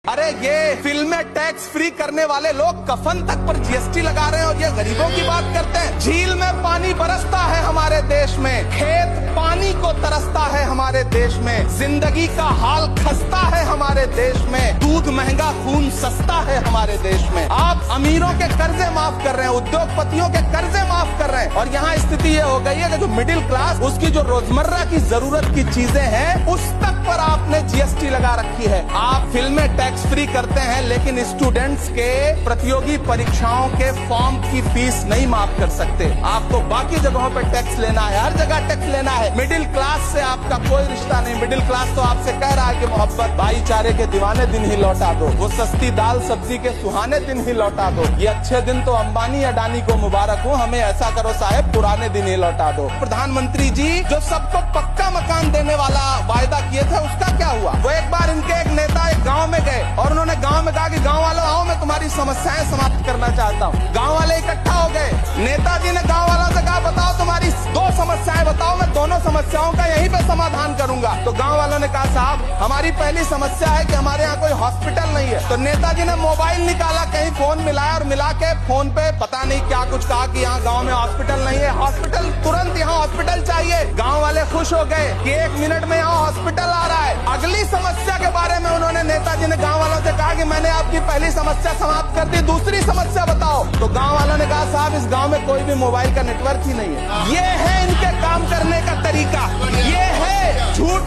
अरे ये फिल्में टैक्स फ्री करने वाले लोग कफन तक पर जीएसटी लगा रहे हैं और ये गरीबों की बात करते हैं। झील में पानी बरसता है हमारे देश में, खेत पानी को तरसता है हमारे देश में, जिंदगी का हाल खस्ता है हमारे देश में, दूध महंगा खून सस्ता है हमारे देश में। आप अमीरों के कर्जे माफ कर रहे हैं, उद्योगपतियों के कर्जे माफ कर रहे हैं और यहाँ स्थिति ये हो गई है कि जो मिडिल क्लास उसकी जो रोजमर्रा की जरूरत की चीजें हैं उस तक पर आपने जीएसटी लगा रखी है। आप फिल्में टैक्स फ्री करते हैं लेकिन स्टूडेंट्स के प्रतियोगी परीक्षाओं के फॉर्म की फीस नहीं माफ कर सकते। आपको बाकी जगहों पर टैक्स लेना है, हर जगह टैक्स लेना है। मिडिल क्लास से आपका कोई रिश्ता नहीं। मिडिल क्लास तो आपसे कह रहा है कि मोहब्बत भाईचारे के दीवाने दिन ही लौटा दो, वो सस्ती दाल सब्जी के सुहाने दिन ही लौटा दो। ये अच्छे दिन तो अंबानी अडानी को मुबारक हो, हमें ऐसा करो साहब पुराने दिन ही लौटा दो। प्रधानमंत्री जी जो सबको पक्का मकान देने वाला वायदा किए थे उसका क्या हुआ? वो एक बार इनके एक नेता एक गाँव में गए और उन्होंने गांव में कहा कि गांव वालों आओ मैं तुम्हारी समस्याएं समाप्त करना चाहता हूं। गांव वाले इकट्ठा हो गए, नेताजी ने गांव वालों से कहा बताओ तुम्हारी दो समस्याएं बताओ, मैं दोनों समस्याओं का यहीं पे समाधान करूंगा। तो गांव वालों ने कहा साहब हमारी पहली समस्या है कि हमारे यहाँ कोई हॉस्पिटल नहीं है। तो नेताजी ने मोबाइल निकाला, कहीं फोन मिलाया और मिला के फोन पे पता नहीं क्या कुछ कहा कि यहाँ गाँव में हॉस्पिटल नहीं है, हॉस्पिटल तुरंत यहाँ हॉस्पिटल चाहिए। गाँव वाले खुश हो गए कि 1 मिनट में यहाँ हॉस्पिटल आ रहा है। अगली समस्या के बारे में उन्होंने नेताजी ने गाँव वालों से कहा कि मैंने आपकी पहली समस्या समाप्त कर दी, दूसरी समस्या बताओ। तो गांव वालों ने कहा साहब इस गांव में कोई भी मोबाइल का नेटवर्क ही नहीं है। ये है इनके काम करने का तरीका, ये है झूठ